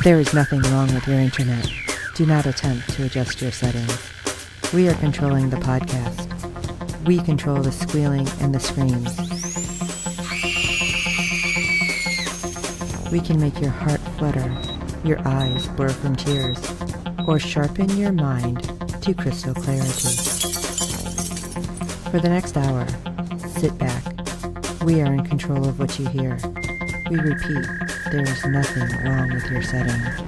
There is nothing wrong with your internet. Do not attempt to adjust your settings. We are controlling the podcast. We control the squealing and the screams. We can make your heart flutter, your eyes blur from tears, or sharpen your mind to crystal clarity. For the next hour, sit back. We are in control of what you hear. We repeat, there is nothing wrong with your settings.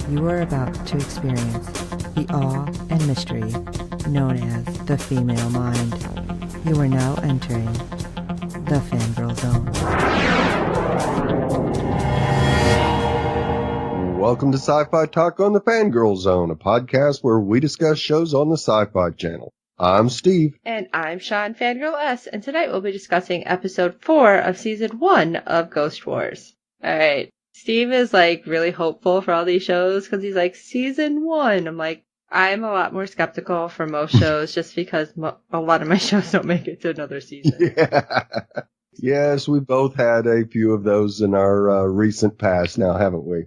You are about to experience the awe and mystery known as the female mind. You are now entering the Fangirl Zone. Welcome to Sci-Fi Talk on the Fangirl Zone, a podcast where we discuss shows on the Sci-Fi Channel. I'm Steve. And I'm Sean, Fangirl S, and tonight we'll be discussing episode 4 of season 1 of Ghost Wars. Alright, Steve is really really for all these shows because he's like, season 1. I'm like, I'm a lot more skeptical for most shows just because a lot of my shows don't make it to another season. Yeah. Yes, we both had a few of those in our recent past now, haven't we?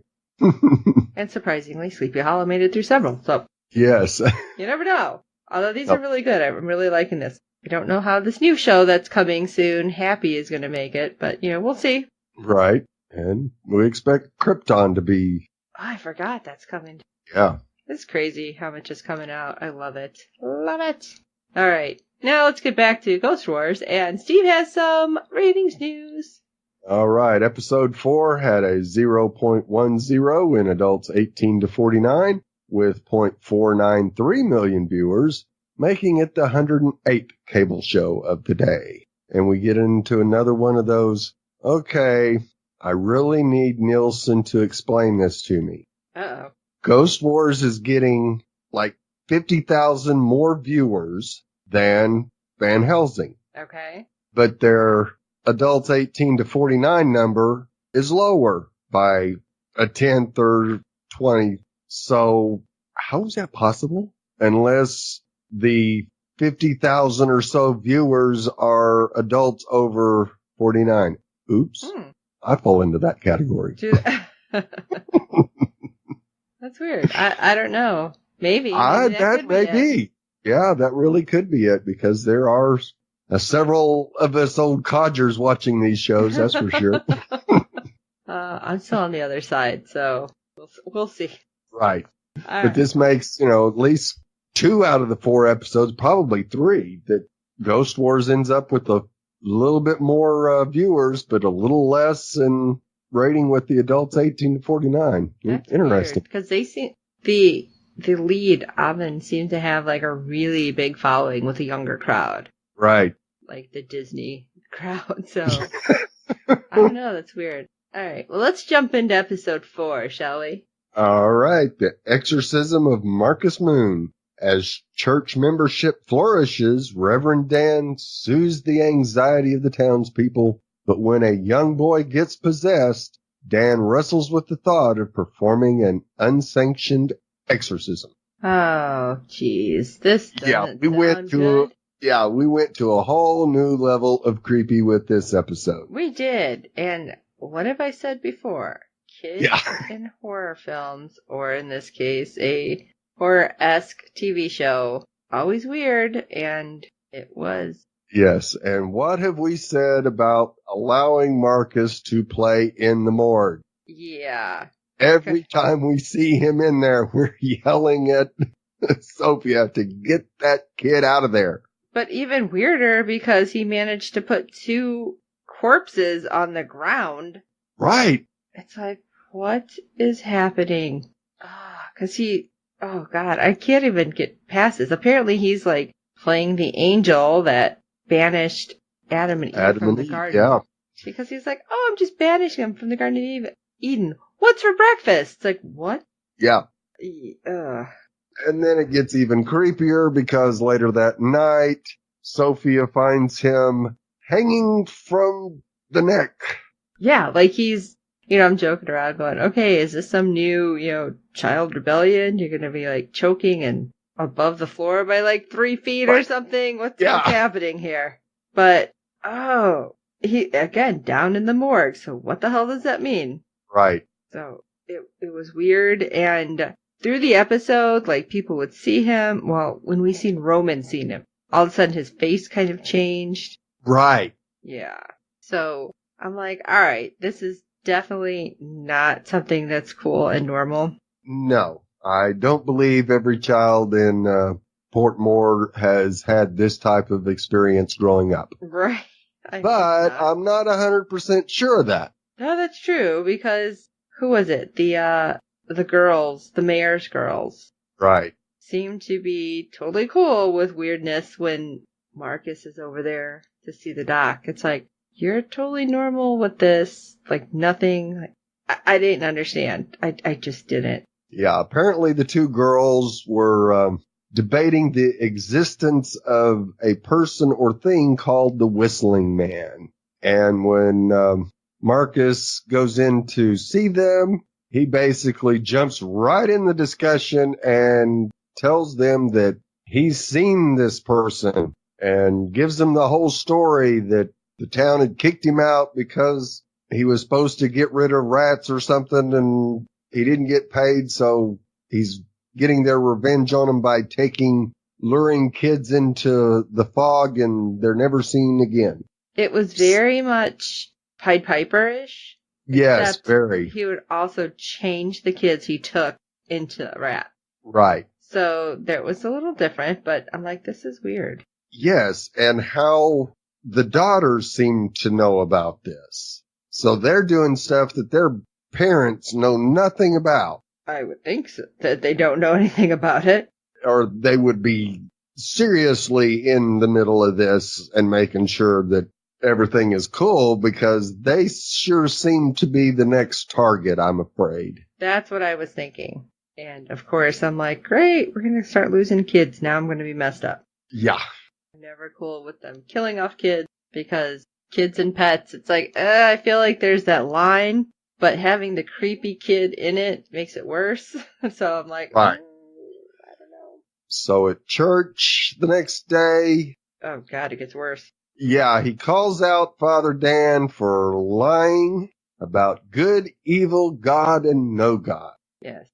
And surprisingly, Sleepy Hollow made it through several, so. Yes. You never know. Although these are really good. I'm really liking this. I don't know how this new show that's coming soon, Happy, is going to make it, but, we'll see. Right. And we expect Krypton to be... Oh, I forgot that's coming. Yeah. It's crazy how much is coming out. I love it. Love it. All right. Now let's get back to Ghost Wars, and Steve has some ratings news. All right. Episode 4 had a 0.10 in adults 18 to 49. With 0.493 million viewers, making it the 108th cable show of the day. And we get into another one of those, okay, I really need Nielsen to explain this to me. Uh-oh. Ghost Wars is getting 50,000 more viewers than Van Helsing. Okay. But their adults 18 to 49 number is lower by a 10th or 20th. So how is that possible? Unless the 50,000 or so viewers are adults over 49. Oops. I fall into that category. That's weird. I don't know. Maybe that may be. Yeah, that really could be it because there are several of us old codgers watching these shows, that's for sure. I'm still on the other side, so we'll see. Right. All but this makes, at least 2 out of the 4 episodes, probably 3, that Ghost Wars ends up with a little bit more viewers, but a little less in rating with the adults 18 to 49. That's interesting. Because they seem, the lead, Avin, seems to have a really big following with a younger crowd. Right. Like the Disney crowd, so I don't know, that's weird. All right, well, let's jump into episode 4, shall we? All right. The exorcism of Marcus Moon. As church membership flourishes, Reverend Dan soothes the anxiety of the townspeople. But when a young boy gets possessed, Dan wrestles with the thought of performing an unsanctioned exorcism. Oh, jeez. This doesn't we went to good. We went to a whole new level of creepy with this episode. We did. And what have I said before? Kids in horror films, or in this case, a horror-esque TV show. Always weird, and it was. Yes, and what have we said about allowing Marcus to play in the morgue? Yeah. Every time we see him in there, we're yelling at Sophia to get that kid out of there. But even weirder because he managed to put 2 corpses on the ground. Right. It's like, what is happening? Oh God, I can't even get past this. Apparently he's playing the angel that banished Adam and Eve from the garden. Yeah. Because he's like, oh, I'm just banishing him from the Garden of Eden. What's for breakfast? It's like, what? Yeah. And then it gets even creepier because later that night, Sophia finds him hanging from the neck. Yeah, he's, I'm joking around going, okay, is this some new, child rebellion? You're going to be choking and above the floor by 3 feet or something? What's happening here? But, he, again, down in the morgue. So what the hell does that mean? Right. So it was weird. And through the episode, like, people would see him. Well, when we seen Roman seeing him, all of a sudden his face kind of changed. Right. Yeah. So I'm like, all right, this is definitely not something that's cool and normal. No, I don't believe every child in Portmore has had this type of experience growing up. Right. But I'm not 100% sure of that. No, that's true, because who was it? The girls, the mayor's girls. Right. Seem to be totally cool with weirdness when Marcus is over there to see the doc. It's like, you're totally normal with this. Like, nothing. I didn't understand. I just didn't. Yeah, apparently the two girls were debating the existence of a person or thing called the Whistling Man. And when Marcus goes in to see them, he basically jumps right in the discussion and tells them that he's seen this person and gives them the whole story that the town had kicked him out because he was supposed to get rid of rats or something and he didn't get paid. So he's getting their revenge on them by luring kids into the fog and they're never seen again. It was very much Pied Piper-ish. Yes, very. He would also change the kids he took into a rat. Right. So there was a little different, but I'm like, this is weird. Yes, and how the daughters seem to know about this. So they're doing stuff that their parents know nothing about. I would think so, that they don't know anything about it. Or they would be seriously in the middle of this and making sure that everything is cool because they sure seem to be the next target, I'm afraid. That's what I was thinking. And of course, I'm like, great, we're going to start losing kids. Now I'm going to be messed up. Yeah. I'm never cool with them killing off kids because kids and pets, it's like, I feel like there's that line, but having the creepy kid in it makes it worse. So I'm like, right. I don't know. So at church the next day. Oh, God, it gets worse. Yeah, he calls out Father Dan for lying about good, evil, God, and no God. Yes.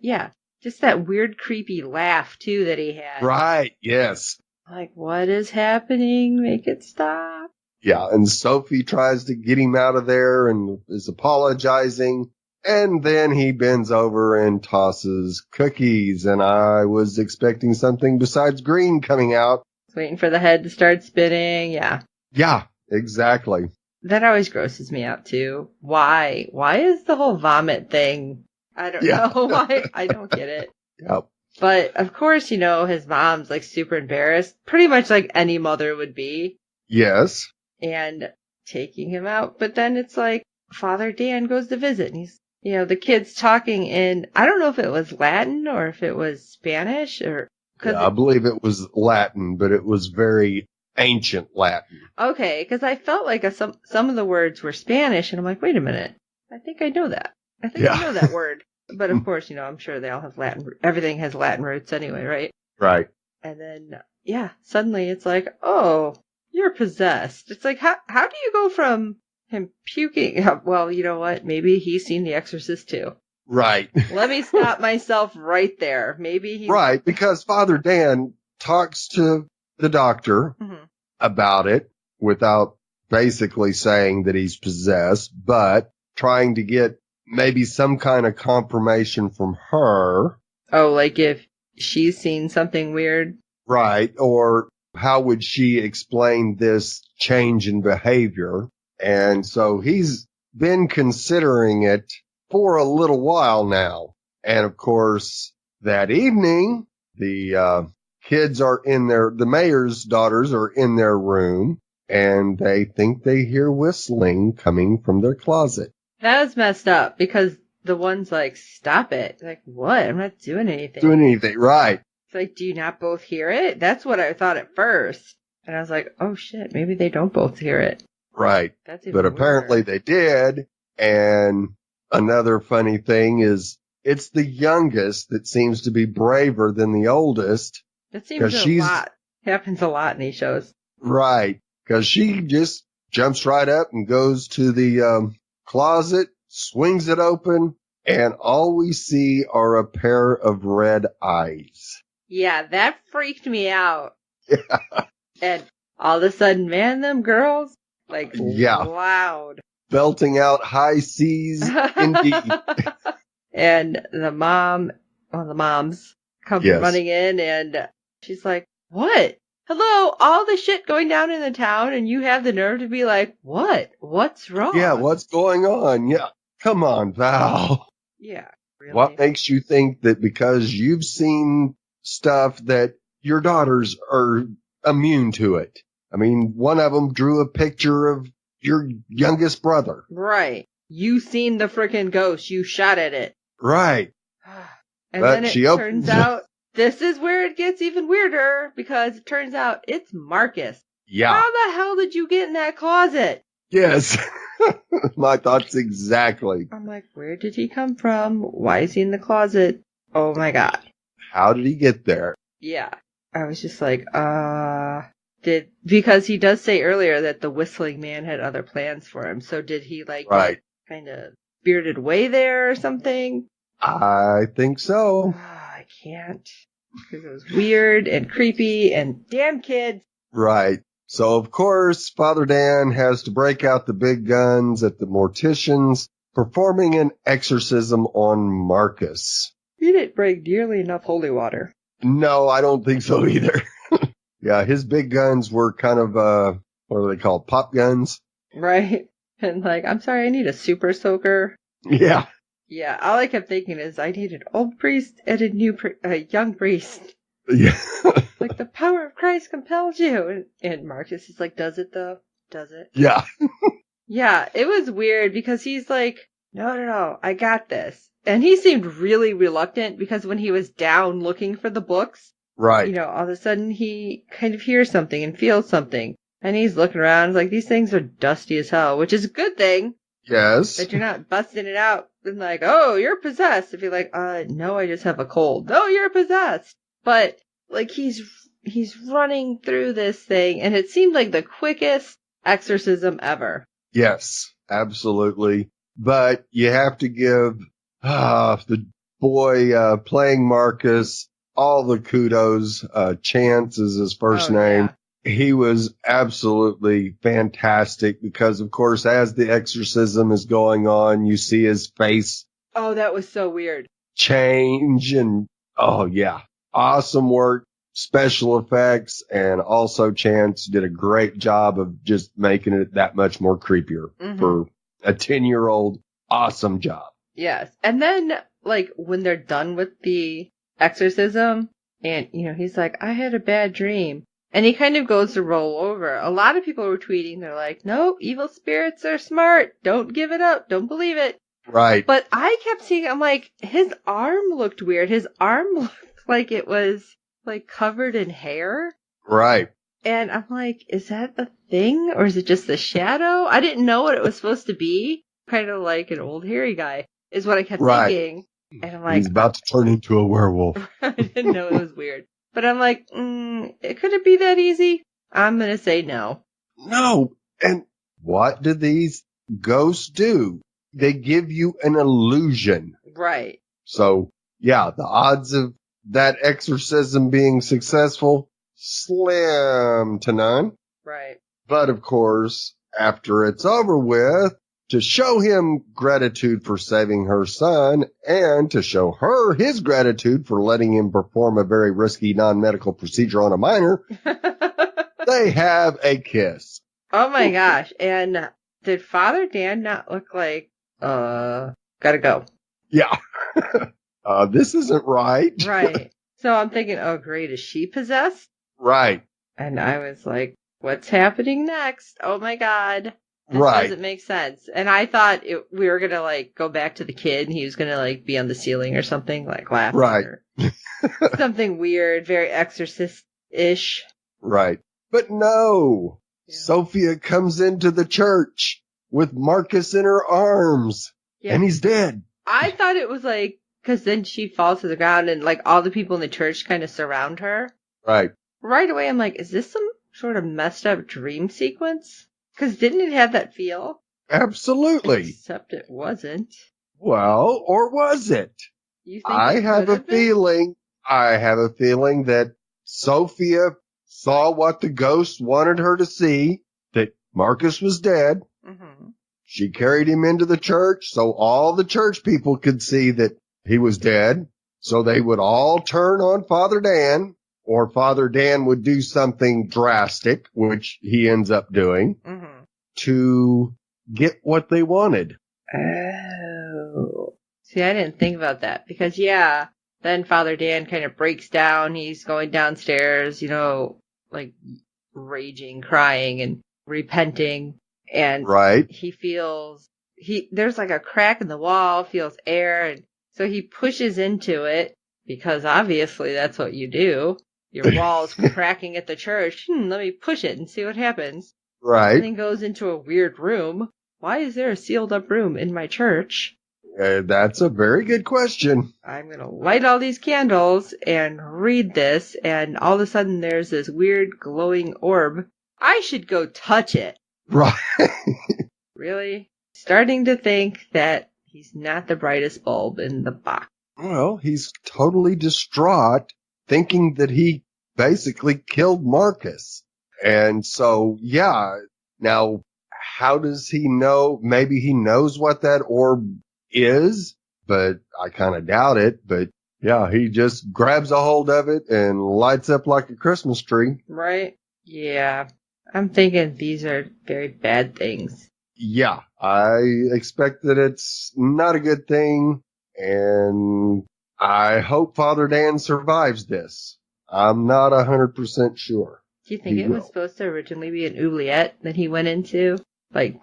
Yeah. Just that weird, creepy laugh, too, that he had. Right, yes. Like, what is happening? Make it stop. Yeah, and Sophie tries to get him out of there and is apologizing. And then he bends over and tosses cookies. And I was expecting something besides green coming out. Waiting for the head to start spinning. Yeah. Yeah, exactly. That always grosses me out, too. Why? Why is the whole vomit thing? I don't know why. I don't get it. Yep. But, of course, his mom's, like, super embarrassed. Pretty much like any mother would be. Yes. And taking him out. But then it's like, Father Dan goes to visit. And he's, the kid's talking in, I don't know if it was Latin or if it was Spanish or... Yeah, I believe it was Latin, but it was very ancient Latin. Okay, because I felt like some of the words were Spanish, and I'm like, wait a minute. I think I know that. I know that word. But of course, I'm sure they all have Latin. Everything has Latin roots anyway, right? Right. And then, suddenly it's like, oh, you're possessed. It's like, how do you go from him puking? Well, you know what? Maybe he's seen The Exorcist too. Right. Let me stop myself right there. Maybe he's... Right, because Father Dan talks to the doctor about it without basically saying that he's possessed, but trying to get maybe some kind of confirmation from her. Oh, like if she's seen something weird? Right, or how would she explain this change in behavior? And so he's been considering it for a little while now. And of course, that evening, the kids are the mayor's daughters are in their room and they think they hear whistling coming from their closet. That was messed up because the one's like, stop it. Like, what? I'm not doing anything. Right. It's like, do you not both hear it? That's what I thought at first. And I was like, oh shit, maybe they don't both hear it. Right. That's even but apparently they did. And another funny thing is it's the youngest that seems to be braver than the oldest. That seems a lot. Happens a lot in these shows. Right. Because she just jumps right up and goes to the closet, swings it open, and all we see are a pair of red eyes. Yeah, that freaked me out. And all of a sudden, man, them girls, like, loud. Belting out high C's, indeed. And the moms come running in, and she's like, what? Hello, all the shit going down in the town, and you have the nerve to be like, what? What's wrong? Yeah, what's going on? Yeah, come on, Val. Yeah, really. What makes you think that because you've seen stuff that your daughters are immune to it? I mean, one of them drew a picture of your youngest brother. Right. You seen the frickin' ghost. You shot at it. Right. And then it turns out this is where it gets even weirder, because it turns out it's Marcus. Yeah. How the hell did you get in that closet? Yes. My thoughts exactly. I'm like, where did he come from? Why is he in the closet? Oh my God. How did he get there? Yeah. I was just like, because he does say earlier that the whistling man had other plans for him. So did he get kind of spirited away there or something? I think so. I can't. Because it was weird and creepy and damn kids. Right. So, of course, Father Dan has to break out the big guns at the morticians, performing an exorcism on Marcus. He didn't break nearly enough holy water. No, I don't think so either. Yeah, his big guns were kind of, what are they called? Pop guns? Right. And like, I'm sorry, I need a super soaker. Yeah. Yeah, all I kept thinking is I need an old priest and a young priest. Yeah. Like, the power of Christ compels you. And Marcus is like, does it though? Does it? Yeah. Yeah, it was weird because he's like, no, I got this. And he seemed really reluctant because when he was down looking for the books, right. You know, all of a sudden he kind of hears something and feels something. And he's looking around like, these things are dusty as hell, which is a good thing. Yes. That you're not busting it out and like, oh, you're possessed. If you're like, no, I just have a cold. No, you're possessed. But like he's running through this thing, and it seemed like the quickest exorcism ever. Yes, absolutely. But you have to give the boy playing Marcus all the kudos. Chance is his first name. Yeah. He was absolutely fantastic because, of course, as the exorcism is going on, you see his face. Oh, that was so weird. Change and, oh, yeah. Awesome work, special effects, and also Chance did a great job of just making it that much more creepier for a 10-year-old. Awesome job. Yes. And then, like, when they're done with the exorcism, and, you know, he's like, I had a bad dream. And he kind of goes to roll over. A lot of people were tweeting, they're like, no, evil spirits are smart. Don't give it up. Don't believe it. Right. But I kept seeing, I'm like, his arm looked weird. His arm looked like it was, like, covered in hair. Right. And I'm like, is that a thing? Or is it just a shadow? I didn't know what it was supposed to be. Kind of like an old hairy guy, is what I kept thinking. And I'm like, he's about to turn into a werewolf. I didn't know it was weird. But I'm like, could it be that easy? I'm going to say no. No. And what do these ghosts do? They give you an illusion. Right. So, yeah, the odds of that exorcism being successful, slim to none. Right. But, of course, after it's over with, to show him gratitude for saving her son and to show her his gratitude for letting him perform a very risky non-medical procedure on a minor, they have a kiss. Oh my gosh. And did Father Dan not look like, gotta go? Yeah. This isn't right. Right. So I'm thinking, oh great, is she possessed? Right. And I was like, what's happening next? Oh my God. This doesn't make sense. And I thought we were going to, like, go back to the kid and he was going to, like, be on the ceiling or something, like, laughing. Right. Or something weird, very exorcist-ish. Right. But no. Yeah. Sophia comes into the church with Marcus in her arms. Yeah. And he's dead. I thought it was, like, because then she falls to the ground and, like, all the people in the church kind of surround her. Right. Right away, I'm like, is this some sort of messed up dream sequence? Because didn't it have that feel? Absolutely. Except it wasn't. Well, or was it? You think I it have could a have been? feeling that Sophia saw what the ghost wanted her to see, that Marcus was dead. Mm-hmm. She carried him into the church so all the church people could see that he was dead. So they would all turn on Father Dan, or Father Dan would do something drastic, which he ends up doing, Mm-hmm. to get what they wanted. Oh. See, I didn't think about that because, then Father Dan kind of breaks down. He's going downstairs, like raging, crying, and repenting. And Right. he feels, there's like a crack in the wall, feels air. And so he pushes into it because obviously that's what you do. Your wall's cracking at the church. Let me push it and see what happens. Right. And then goes into a weird room. Why is there a sealed up room in my church? That's a very good question. I'm going to light all these candles and read this, and all of a sudden there's this weird glowing orb. I should go touch it. Right. Really? Starting to think that he's not the brightest bulb in the box. Well, he's totally distraught, thinking that he basically killed Marcus. And so, now, how does he know? Maybe he knows what that orb is, but I kind of doubt it. But yeah, he just grabs a hold of it and lights up like a Christmas tree. Right? Yeah. I'm thinking these are very bad things. Yeah, I expect that it's not a good thing, and I hope Father Dan survives this. I'm not 100% sure. Do you think He it was will. supposed to originally be an oubliette that he went into? Like,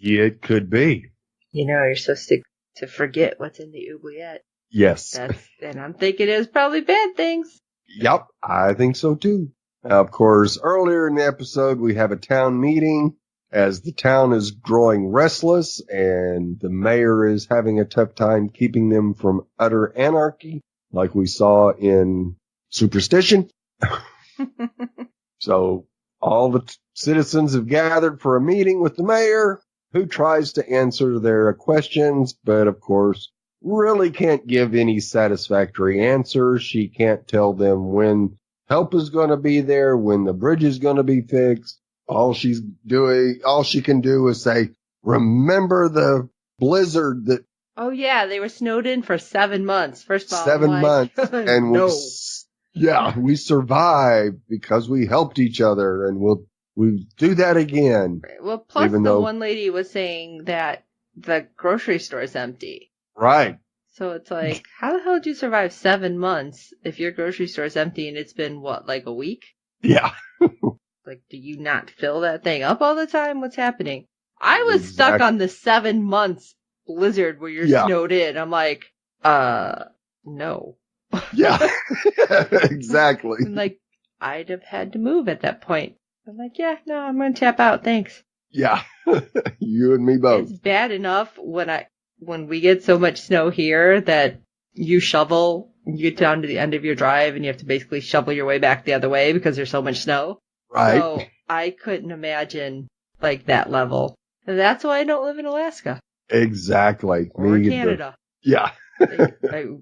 It could be. you're supposed to forget what's in the oubliette. Yes. And I'm thinking it was probably bad things. Yep, I think so too. Of course, earlier in the episode, we have a town meeting as the town is growing restless and the mayor is having a tough time keeping them from utter anarchy, like we saw in Superstition. So all the citizens have gathered for a meeting with the mayor, who tries to answer their questions, but of course really can't give any satisfactory answers. She can't tell them when help is going to be there, when the bridge is going to be fixed. All she can do is say, remember the blizzard that... Oh yeah, they were snowed in for 7 months. First of all, 7 months. And no. we survived because we helped each other, and we'll do that again. Well, plus one lady was saying that the grocery store is empty. Right. So it's like, how the hell did you survive 7 months if your grocery store is empty and it's been, like a week? Yeah. Like, do you not fill that thing up all the time? What's happening? I was stuck on the 7 months blizzard where you're snowed in. I'm like, no. Yeah, exactly. And like, I'd have had to move at that point. I'm like, no, I'm going to tap out. Thanks. Yeah. You and me both. It's bad enough when we get so much snow here that you shovel, you get down to the end of your drive and you have to basically shovel your way back the other way because there's so much snow. Right. So I couldn't imagine like that level. And that's why I don't live in Alaska. Exactly. Or Canada. Yeah.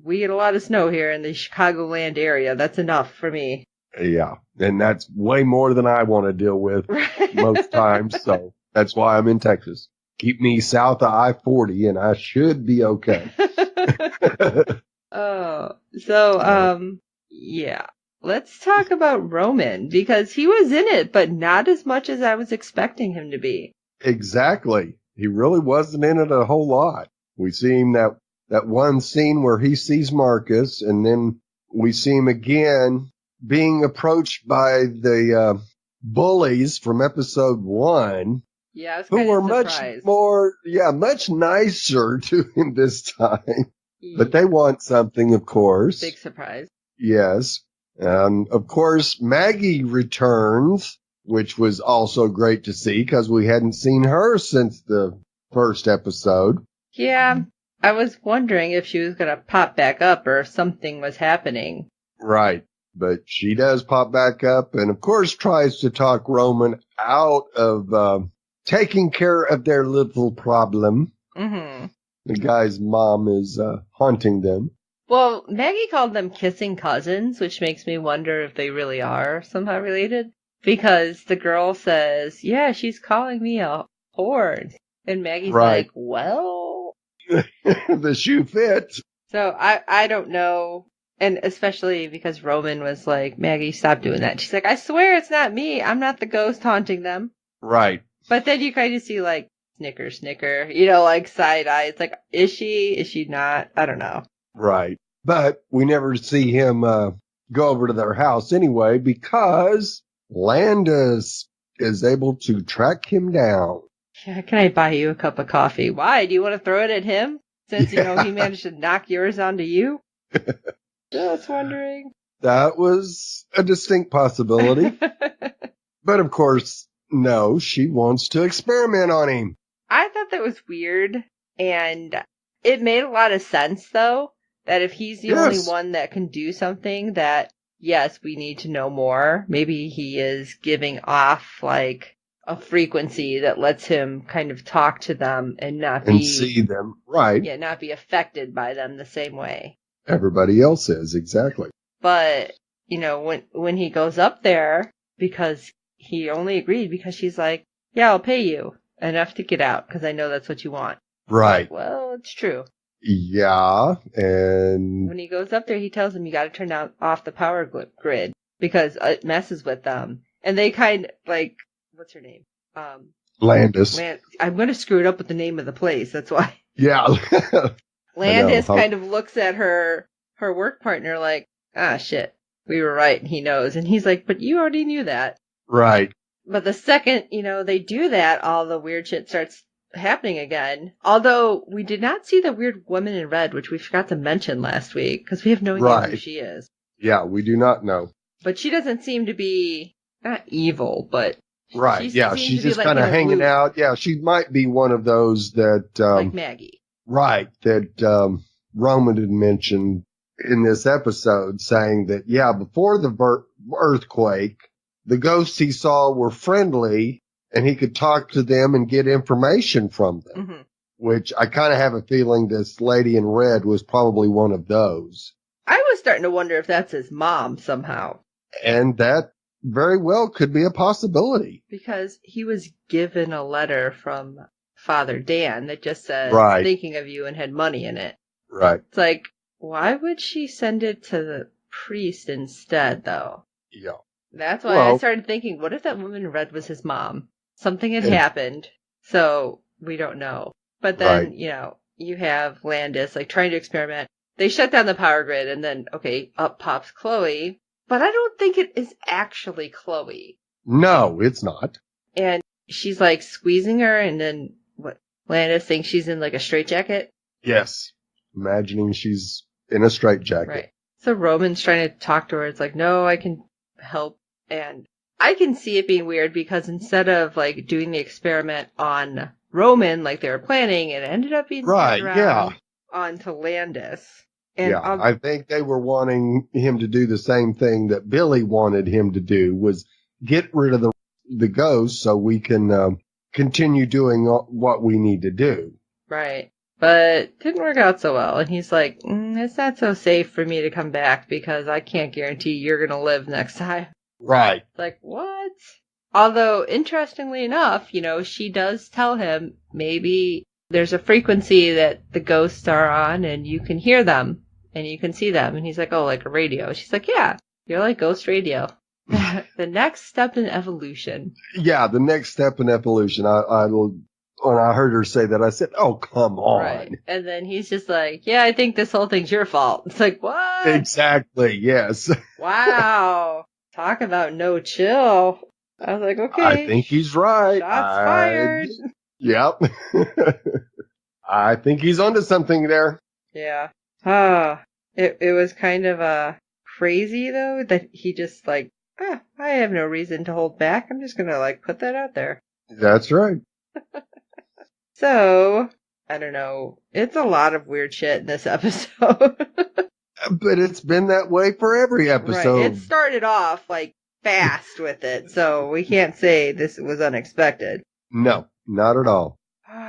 We get a lot of snow here in the Chicagoland area. That's enough for me. Yeah. And that's way more than I want to deal with most times. So that's why I'm in Texas. Keep me south of I-40 and I should be okay. Yeah. Let's talk about Roman, because he was in it, but not as much as I was expecting him to be. Exactly. He really wasn't in it a whole lot. We see him that one scene where he sees Marcus, and then we see him again being approached by the bullies from episode 1. Yeah, I was who were surprised. much nicer to him this time. But they want something, of course. Big surprise. Yes. Of course, Maggie returns, which was also great to see because we hadn't seen her since the first episode. Yeah, I was wondering if she was going to pop back up or if something was happening. Right. But she does pop back up and, of course, tries to talk Roman out of taking care of their little problem. Mm-hmm. The guy's mom is haunting them. Well, Maggie called them kissing cousins, which makes me wonder if they really are somehow related. Because the girl says, yeah, she's calling me a whore. And Maggie's like, well. The shoe fits. So I don't know. And especially because Roman was like, Maggie, stop doing that. She's like, I swear it's not me. I'm not the ghost haunting them. Right. But then you kind of see like, snicker, you know, like side eye. It's like, is she? Is she not? I don't know. Right. But we never see him go over to their house anyway because Landis is able to track him down. Yeah, can I buy you a cup of coffee? Why? Do you want to throw it at him? Since, you know, he managed to knock yours onto you? Just wondering. That was a distinct possibility. But of course, no, she wants to experiment on him. I thought that was weird. And it made a lot of sense, though, that if he's the only one that can do something that, yes, we need to know more. Maybe he is giving off, like, a frequency that lets him kind of talk to them and not be... And see them, right. Yeah, not be affected by them the same way. Everybody else is, exactly. But, you know, when he goes up there, because he only agreed because she's like, yeah, I'll pay you enough to get out because I know that's what you want. Right. Like, well, it's true. Yeah, and... When he goes up there, he tells him you got to turn off the power grid because it messes with them. And they kind of, like, what's her name? Landis. I'm going to screw it up with the name of the place, that's why. Yeah. Landis kind of looks at her work partner like, ah, shit, we were right, and he knows. And he's like, but you already knew that. Right. But the second, you know, they do that, all the weird shit starts happening again. Although we did not see the weird woman in red, which we forgot to mention last week, because we have no idea who she is. Yeah, we do not know. But she doesn't seem to be, not evil, but... Right, she's just kind of hanging out. Yeah, she might be one of those that... like Maggie. Right, that Roman had mentioned in this episode, saying that, yeah, before the earthquake, the ghosts he saw were friendly, and he could talk to them and get information from them. Mm-hmm. Which I kind of have a feeling this lady in red was probably one of those. I was starting to wonder if that's his mom somehow. And that very well could be a possibility. Because he was given a letter from Father Dan that just says, thinking of you, and had money in it. Right. It's like, why would she send it to the priest instead, though? Yeah. That's why I started thinking, what if that woman in red was his mom? Something had happened, so we don't know. But then, you know, you have Landis, like, trying to experiment. They shut down the power grid, and then, okay, up pops Chloe. But I don't think it is actually Chloe. No, it's not. And she's, like, squeezing her, and then, Landis thinks she's in, like, a straitjacket? Yes. Imagining she's in a straitjacket. Right. So Roman's trying to talk to her. It's like, no, I can help. And I can see it being weird because instead of, like, doing the experiment on Roman like they were planning, it ended up being onto Landis. And I think they were wanting him to do the same thing that Billy wanted him to do, was get rid of the ghost so we can continue doing what we need to do. Right. But didn't work out so well. And he's like, it's not so safe for me to come back because I can't guarantee you're going to live next time. Right. It's like, what? Although, interestingly enough, you know, she does tell him maybe there's a frequency that the ghosts are on and you can hear them and you can see them. And he's like, oh, like a radio. She's like, yeah, you're like ghost radio. The next step in evolution. Yeah, the next step in evolution. When I heard her say that, I said, oh, come on. Right. And then he's just like, yeah, I think this whole thing's your fault. It's like, what? Exactly, yes. Wow. Talk about no chill. I was like, okay. I think he's right. Shots fired. Yep. I think he's onto something there. Yeah. It was kind of crazy, though, that he just like, I have no reason to hold back. I'm just going to, like, put that out there. That's right. So, I don't know. It's a lot of weird shit in this episode. But it's been that way for every episode. Right. It started off, like, fast with it, so we can't say this was unexpected. No, not at all.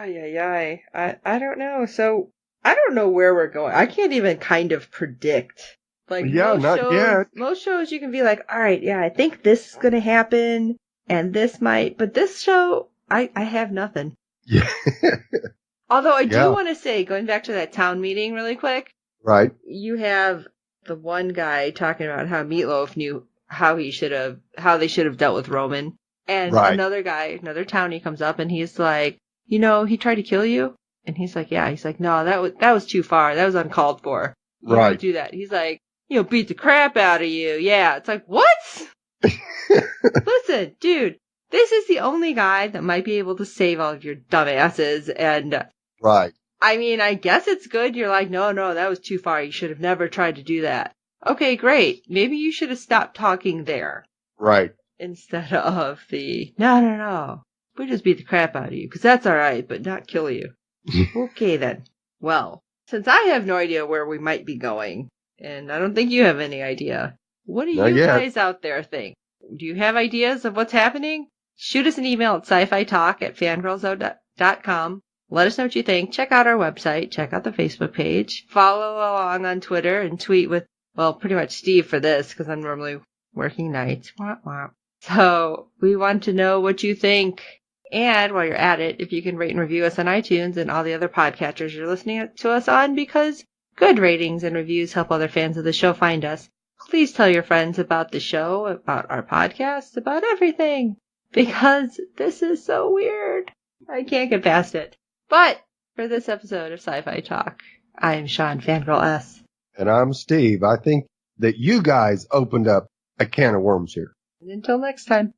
I don't know. So I don't know where we're going. I can't even kind of predict. Like most shows you can be like, all right, yeah, I think this is gonna happen and this might, but this show I have nothing. Yeah. Although I do want to say, going back to that town meeting really quick. Right. You have the one guy talking about how Meatloaf knew how they should have dealt with Roman. And another guy, another townie comes up and he's like, you know, he tried to kill you? And he's like, yeah. He's like, no, that was too far. That was uncalled for. You don't do that. He's like, beat the crap out of you. Yeah. It's like, what? Listen, dude, this is the only guy that might be able to save all of your dumbasses. And I mean, I guess it's good. You're like, no, that was too far. You should have never tried to do that. Okay, great. Maybe you should have stopped talking there. Right. Instead of the, no. We just beat the crap out of you, because that's all right, but not kill you. Okay, then. Well, since I have no idea where we might be going, and I don't think you have any idea, what do you guys out there think? Do you have ideas of what's happening? Shoot us an email at sci-fi talk@fangirls.com. Let us know what you think. Check out our website. Check out the Facebook page. Follow along on Twitter and tweet with, well, pretty much Steve for this, because I'm normally working nights. Wah, wah. So we want to know what you think. And while you're at it, if you can rate and review us on iTunes and all the other podcatchers you're listening to us on, because good ratings and reviews help other fans of the show find us. Please tell your friends about the show, about our podcast, about everything. Because this is so weird. I can't get past it. But for this episode of Sci-Fi Talk, I am Sean Fangirl S. And I'm Steve. I think that you guys opened up a can of worms here. And until next time.